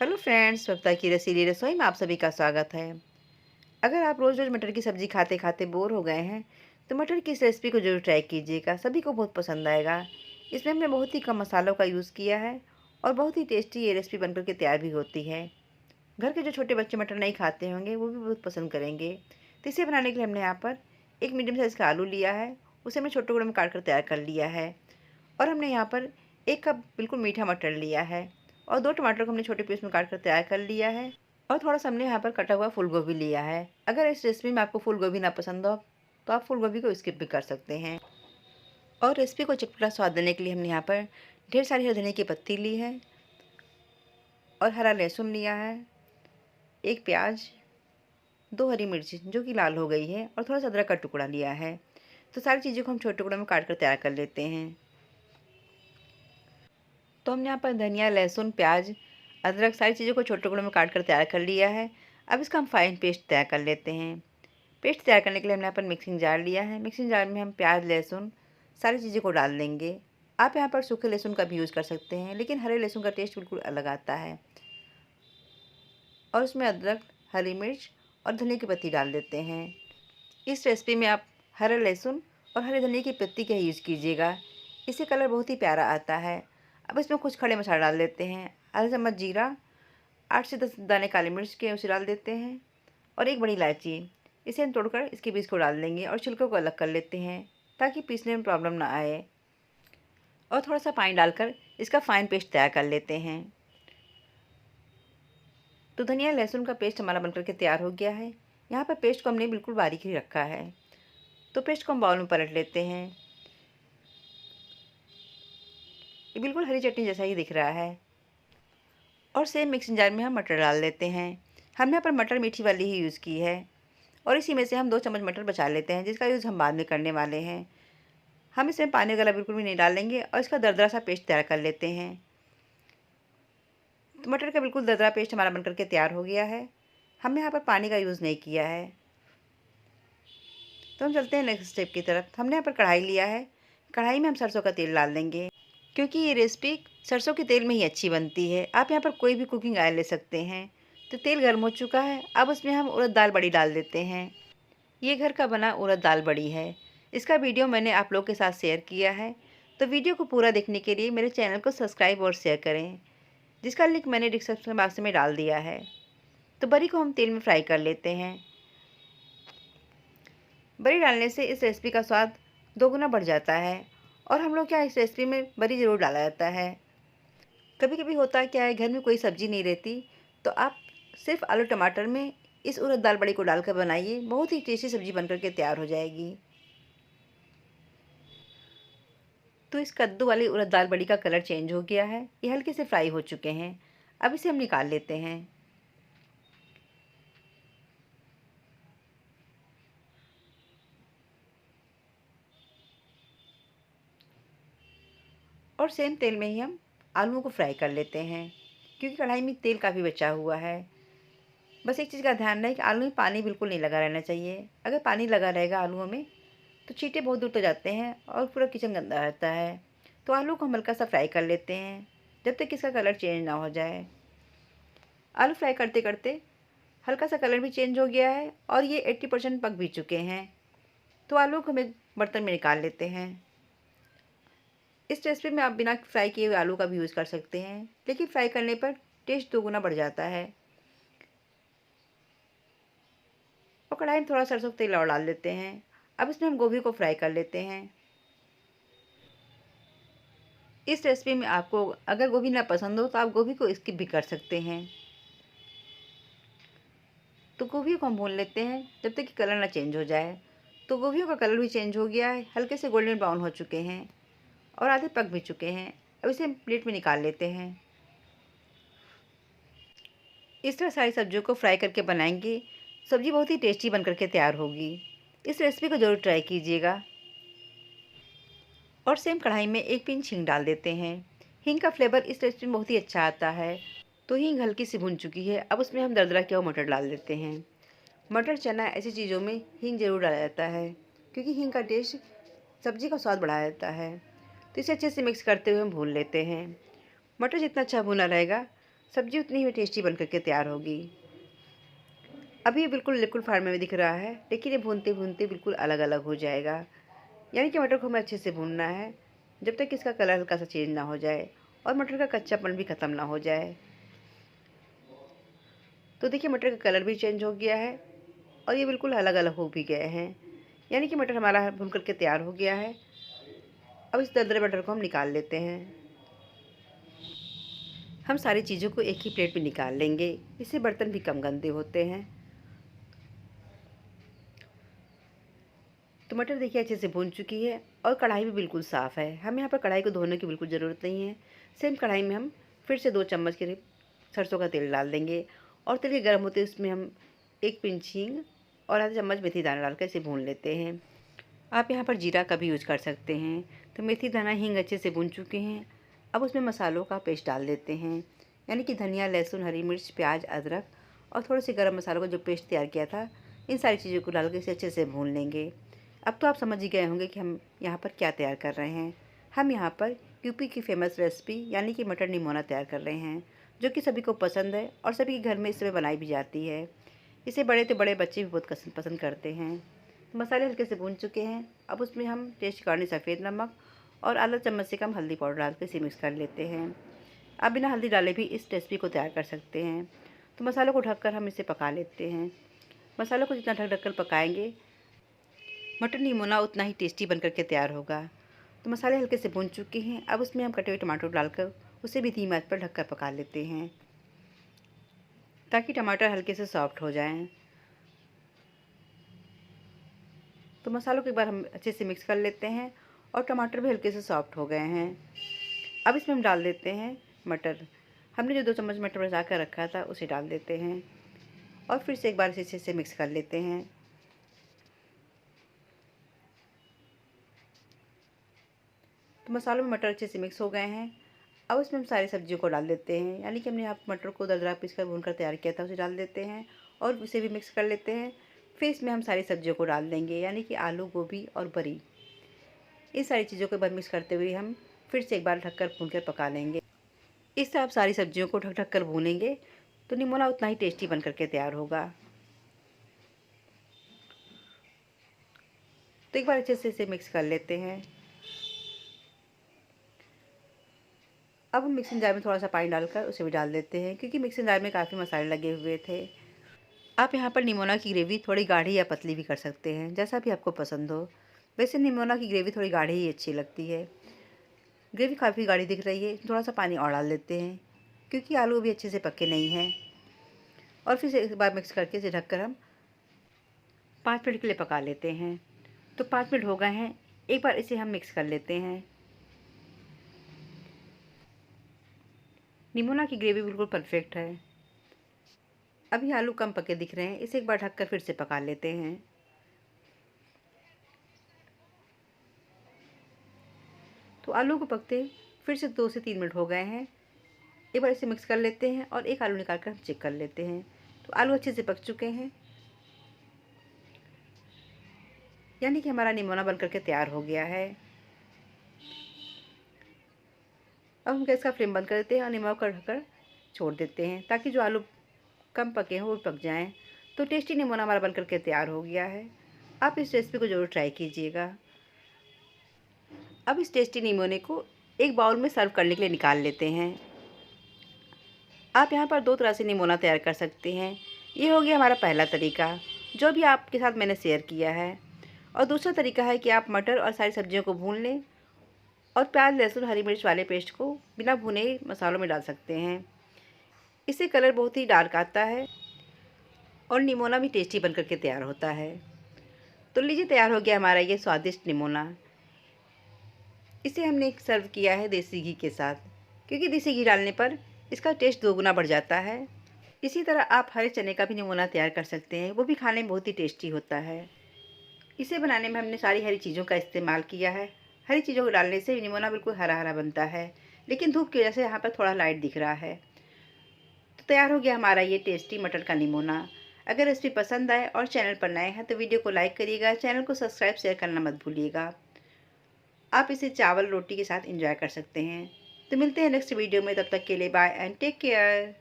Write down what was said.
Hello friends, स्वप्ता की रसीली रसोई में आप सभी का स्वागत है। अगर आप रोज़ रोज़ मटर की सब्ज़ी खाते खाते बोर हो गए हैं तो मटर की इस रेसिपी को ज़रूर ट्राई कीजिएगा। सभी को बहुत पसंद आएगा। इसमें हमने बहुत ही कम मसालों का यूज़ किया है और बहुत ही टेस्टी ये रेसिपी बनकर के तैयार भी होती है। घर के जो छोटे बच्चे मटर नहीं खाते होंगे वो भी बहुत पसंद करेंगे। तो इसे बनाने के लिए हमने यहाँ पर एक मीडियम साइज़ का आलू लिया है। उसे हमने छोटे टुकड़ों में काट कर तैयार कर लिया है। और हमने यहाँ पर 1 कप बिल्कुल मीठा मटर लिया है और 2 टमाटर को हमने छोटे पीस में काट कर तैयार कर लिया है। और थोड़ा-सा हमने यहाँ पर कटा हुआ फूल गोभी लिया है। अगर इस रेसिपी में आपको फूल गोभी ना पसंद हो तो आप फूल गोभी को स्किप भी कर सकते हैं। और रेसिपी को चटपटा स्वाद देने के लिए हमने यहाँ पर ढेर सारी हरी धनिया की पत्ती ली है और हरा लहसुन लिया है, 1 प्याज, 2 हरी मिर्च जो कि लाल हो गई है और थोड़ा-सा अदरक का टुकड़ा लिया है। तो सारी चीज़ों को हम छोटे टुकड़ों में काट कर तैयार कर लेते हैं। तो हमने यहाँ पर धनिया, लहसुन, प्याज, अदरक सारी चीज़ों को छोटे टुकड़ों में काट कर तैयार कर लिया है। अब इसका हम फाइन पेस्ट तैयार कर लेते हैं। पेस्ट तैयार करने के लिए हमने यहाँ पर मिक्सिंग जार लिया है। मिक्सिंग जार में हम प्याज, लहसुन सारी चीज़ों को डाल देंगे। आप यहाँ पर सूखे लहसुन का भी यूज़ कर सकते हैं, लेकिन हरे लहसुन का टेस्ट बिल्कुल अलग आता है। और उसमें अदरक, हरी मिर्च और धनिया की पत्ती डाल देते हैं। इस रेसिपी में आप हरा लहसुन और हरे धनिया की पत्ती का यूज़ कीजिएगा, इससे कलर बहुत ही प्यारा आता है। अब इसमें कुछ खड़े मसाले डाल देते हैं। आधा चम्मच जीरा, 8 से 10 दाने काली मिर्च के उसे डाल देते हैं और 1 बड़ी इलायची। इसे हम तोड़कर इसके बीज को डाल देंगे और छिलकों को अलग कर लेते हैं ताकि पीसने में प्रॉब्लम ना आए। और थोड़ा सा पानी डालकर इसका फाइन पेस्ट तैयार कर लेते हैं। तो धनिया लहसुन का पेस्ट हमारा बनकर के तैयार हो गया है। यहाँ पर पेस्ट को हमने बिल्कुल बारीक ही रखा है। तो पेस्ट को हम बाउल में पलट लेते हैं। ये बिल्कुल हरी चटनी जैसा ही दिख रहा है। और सेम मिक्सिंग जार में हम मटर डाल देते हैं। हमने यहाँ पर मटर मीठी वाली ही यूज़ की है और इसी में से हम 2 चम्मच मटर बचा लेते हैं, जिसका यूज़ हम बाद में करने वाले हैं। हम इसमें पानी वगैरह बिल्कुल भी नहीं डालेंगे और इसका दरदरा सा पेस्ट तैयार कर लेते हैं। तो मटर का बिल्कुल दरदरा पेस्ट हमारा बनकर के तैयार हो गया है। हमने यहाँ पर पानी का यूज़ नहीं किया है। तो हम चलते हैं नेक्स्ट स्टेप की तरफ। हमने यहाँ पर कढ़ाई लिया है। कढ़ाई में हम सरसों का तेल डाल देंगे, क्योंकि ये रेसिपी सरसों के तेल में ही अच्छी बनती है। आप यहाँ पर कोई भी कुकिंग ऑयल ले सकते हैं। तो तेल गर्म हो चुका है। अब उसमें हम उड़द दाल बड़ी डाल देते हैं। ये घर का बना उड़द दाल बड़ी है। इसका वीडियो मैंने आप लोगों के साथ शेयर किया है। तो वीडियो को पूरा देखने के लिए मेरे चैनल को सब्सक्राइब और शेयर करें, जिसका लिंक मैंने डिस्क्रिप्शन बॉक्स में डाल दिया है। तो बड़ी को हम तेल में फ्राई कर लेते हैं। बड़ी डालने से इस रेसिपी का स्वाद दोगुना बढ़ जाता है। और हम लोग क्या इस रेसिपी में बड़ी ज़रूर डाला जाता है। कभी कभी होता क्या है, घर में कोई सब्ज़ी नहीं रहती तो आप सिर्फ आलू टमाटर में इस उड़द दाल बड़ी को डालकर बनाइए, बहुत ही टेस्टी सब्ज़ी बनकर के तैयार हो जाएगी। तो इस कद्दू वाली उड़द दाल बड़ी का कलर चेंज हो गया है। ये हल्के से फ्राई हो चुके हैं। अब इसे हम निकाल लेते हैं। और सेम तेल में ही हम आलूओं को फ्राई कर लेते हैं, क्योंकि कढ़ाई में तेल काफ़ी बचा हुआ है। बस एक चीज़ का ध्यान रहे कि आलू में पानी बिल्कुल नहीं लगा रहना चाहिए। अगर पानी लगा रहेगा आलूओं में तो छींटे बहुत दूर तक जाते हैं और पूरा किचन गंदा रहता है। तो आलू को हम हल्का सा फ्राई कर लेते हैं, जब तक इसका कलर चेंज ना हो जाए। आलू फ्राई करते करते हल्का सा कलर भी चेंज हो गया है और ये 80% पक भी चुके हैं। तो आलू को हम एक बर्तन में निकाल लेते हैं। इस रेसिपी में आप बिना फ्राई किए हुए आलू का भी यूज़ कर सकते हैं, लेकिन फ्राई करने पर टेस्ट दोगुना बढ़ जाता है। और कढ़ाई में थोड़ा सरसों का तेल और डाल देते हैं। अब इसमें हम गोभी को फ्राई कर लेते हैं। इस रेसिपी में आपको अगर गोभी ना पसंद हो तो आप गोभी को स्किप भी कर सकते हैं। तो गोभी को हम भून लेते हैं जब तक कि कलर ना चेंज हो जाए। तो गोभियों का कलर भी चेंज हो गया है, हल्के से गोल्डन ब्राउन हो चुके हैं और आधे पक भी चुके हैं। अब इसे हम प्लेट में निकाल लेते हैं। इस तरह सारी सब्जियों को फ्राई करके बनाएंगे, सब्ज़ी बहुत ही टेस्टी बनकर के तैयार होगी। इस रेसिपी को ज़रूर ट्राई कीजिएगा। और सेम कढ़ाई में 1 पिंच हींग डाल देते हैं। हींग का फ्लेवर इस रेसिपी में बहुत ही अच्छा आता है। तो हींग हल्की सी भुन चुकी है। अब उसमें हम दरदरा किया हुआ मटर डाल देते हैं। मटर, चना ऐसी चीज़ों में हींग ज़रूर डाला जाता है, क्योंकि हींग का टेस्ट सब्ज़ी का स्वाद बढ़ा देता है। तो इसे अच्छे से मिक्स करते हुए हम भून लेते हैं। मटर जितना अच्छा भुना रहेगा सब्ज़ी उतनी ही टेस्टी बन कर के तैयार होगी। अभी ये बिल्कुल लिक्विड फॉर्म में दिख रहा है, लेकिन ये भूनते-भूनते बिल्कुल अलग-अलग हो जाएगा। यानी कि मटर को हमें अच्छे से भूनना है, जब तक इसका कलर हल्का-सा चेंज ना हो जाए और मटर का कच्चापन भी ख़त्म ना हो जाए। तो देखिए मटर का कलर भी चेंज हो गया है और ये बिल्कुल अलग-अलग हो भी गए हैं। यानी कि मटर हमारा भून कर के तैयार हो गया है। अब इस दरदरे मटर को हम निकाल लेते हैं। हम सारी चीज़ों को एक ही प्लेट में निकाल लेंगे, इससे बर्तन भी कम गंदे होते हैं। तो मटर देखिए अच्छे से भून चुकी है और कढ़ाई भी बिल्कुल साफ़ है। हम यहाँ पर कढ़ाई को धोने की बिल्कुल ज़रूरत नहीं है। सेम कढ़ाई में हम फिर से 2 चम्मच करीब सरसों का तेल डाल देंगे और तेल के गर्म होते उसमें हम 1 पिंच हींग और आधा चम्मच मेथी दाना डालकर इसे भून लेते हैं। आप यहाँ पर जीरा का भी यूज़ कर सकते हैं। तो मेथी दाना हींग अच्छे से भून चुके हैं। अब उसमें मसालों का पेस्ट डाल देते हैं, यानी कि धनिया, लहसुन, हरी मिर्च, प्याज, अदरक और थोड़े से गरम मसालों का जो पेस्ट तैयार किया था, इन सारी चीज़ों को डाल के इसे अच्छे से भून लेंगे। अब तो आप समझ ही गए होंगे कि हम यहाँ पर क्या तैयार कर रहे हैं। हम यहाँ पर यूपी की फ़ेमस रेसिपी यानी कि मटर निमोना तैयार कर रहे हैं, जो कि सभी को पसंद है और सभी के घर में इस समय बनाई भी जाती है। इसे बड़े तो बड़े बच्चे भी बहुत पसंद करते हैं। मसाले हल्के से भून चुके हैं। अब उसमें हम टेस्ट के अकॉर्डिंग सफ़ेद नमक और आधा चम्मच से कम हल्दी पाउडर डाल के इसे मिक्स कर लेते हैं। आप बिना हल्दी डाले भी इस रेसिपी को तैयार कर सकते हैं। तो मसालों को ढककर हम इसे पका लेते हैं। मसालों को जितना ढक ढक कर पकाएंगे, मटर निमोना उतना ही टेस्टी बनकर के तैयार होगा। तो मसाले हल्के से भून चुके हैं। अब उसमें हम कटे हुए टमाटर डालकर उसे भी धीमी आंच पर ढककर पका लेते हैं, ताकि टमाटर हल्के से सॉफ्ट हो जाएं। तो मसालों को एक बार हम अच्छे से मिक्स कर लेते हैं और टमाटर भी हल्के से सॉफ्ट हो गए हैं। अब इसमें हम डाल देते हैं मटर। हमने जो 2 चम्मच मटर बचा कर रखा था उसे डाल देते हैं और फिर से एक बार इसे अच्छे से मिक्स कर लेते हैं। तो मसालों में मटर अच्छे से मिक्स हो गए हैं। अब इसमें हम सारी सब्जियों को डाल देते हैं, यानी कि हमने यहाँ मटर को दरदरा पीस कर भून कर तैयार किया था उसे डाल देते हैं और उसे भी मिक्स कर लेते हैं। फिर इसमें हम सारी सब्जियों को डाल देंगे, यानी कि आलू, गोभी और बरी। इन सारी चीज़ों को एक बार मिक्स करते हुए हम फिर से एक बार ढककर भून कर पका लेंगे। इस तरह आप सारी सब्जियों को ढक ढक कर भूनेंगे तो निमोना उतना ही टेस्टी बन करके तैयार होगा। तो एक बार अच्छे से इसे मिक्स कर लेते हैं। अब हम मिक्सिंग जार में थोड़ा सा पानी डालकर उसे भी डाल देते हैं, क्योंकि मिक्सिंग जार में काफ़ी मसाले लगे हुए थे। आप यहाँ पर निमोना की ग्रेवी थोड़ी गाढ़ी या पतली भी कर सकते हैं, जैसा भी आपको पसंद हो। वैसे निमोना की ग्रेवी थोड़ी गाढ़ी ही अच्छी लगती है। ग्रेवी काफ़ी गाढ़ी दिख रही है, थोड़ा सा पानी और डाल देते हैं, क्योंकि आलू अभी अच्छे से पके नहीं हैं। और फिर से एक बार मिक्स करके इसे ढककर हम 5 मिनट के लिए पका लेते हैं। तो 5 मिनट हो गए हैं, एक बार इसे हम मिक्स कर लेते हैं। निमोना की ग्रेवी बिल्कुल परफेक्ट है। अभी आलू कम पके दिख रहे हैं, इसे एक बार ढककर फिर से पका लेते हैं। तो आलू को पकते फिर से 2 से 3 मिनट हो गए हैं। एक बार इसे मिक्स कर लेते हैं और एक आलू निकाल कर हम चेक कर लेते हैं। तो आलू अच्छे से पक चुके हैं, यानी कि हमारा निमोना बनकर के तैयार हो गया है। अब हम गैस का फ्लेम बंद कर देते हैं और नमक का ढककर छोड़ देते हैं, ताकि जो आलू कम पके हों वो पक जाएं। तो टेस्टी निमोना हमारा बनकर के तैयार हो गया है। आप इस रेसिपी को ज़रूर ट्राई कीजिएगा। अब इस टेस्टी निमोने को एक बाउल में सर्व करने के लिए निकाल लेते हैं। आप यहाँ पर 2 तरह से निमोना तैयार कर सकते हैं। ये हो गया हमारा पहला तरीका, जो भी आपके साथ मैंने शेयर किया है। और दूसरा तरीका है कि आप मटर और सारी सब्जियों को भून लें और प्याज, लहसुन, हरी मिर्च वाले पेस्ट को बिना भुने मसालों में डाल सकते हैं। इससे कलर बहुत ही डार्क आता है और निमोना भी टेस्टी बनकर के तैयार होता है। तो लीजिए, तैयार हो गया हमारा ये स्वादिष्ट निमोना। इसे हमने सर्व किया है देसी घी के साथ, क्योंकि देसी घी डालने पर इसका टेस्ट दोगुना बढ़ जाता है। इसी तरह आप हरे चने का भी निमोना तैयार कर सकते हैं, वो भी खाने में बहुत ही टेस्टी होता है। इसे बनाने में हमने सारी हरी चीज़ों का इस्तेमाल किया है। हरी चीज़ों को डालने से निमोना बिल्कुल हरा हरा बनता है, लेकिन धूप की वजह से यहाँ पर थोड़ा लाइट दिख रहा है। तो तैयार हो गया हमारा ये टेस्टी मटर का निमोना। अगर रेसिपी पसंद आए और चैनल पर नए हैं तो वीडियो को लाइक करिएगा, चैनल को सब्सक्राइब शेयर करना मत भूलिएगा। आप इसे चावल रोटी के साथ एंजॉय कर सकते हैं। तो मिलते हैं नेक्स्ट वीडियो में, तब तक के लिए बाय एंड टेक केयर।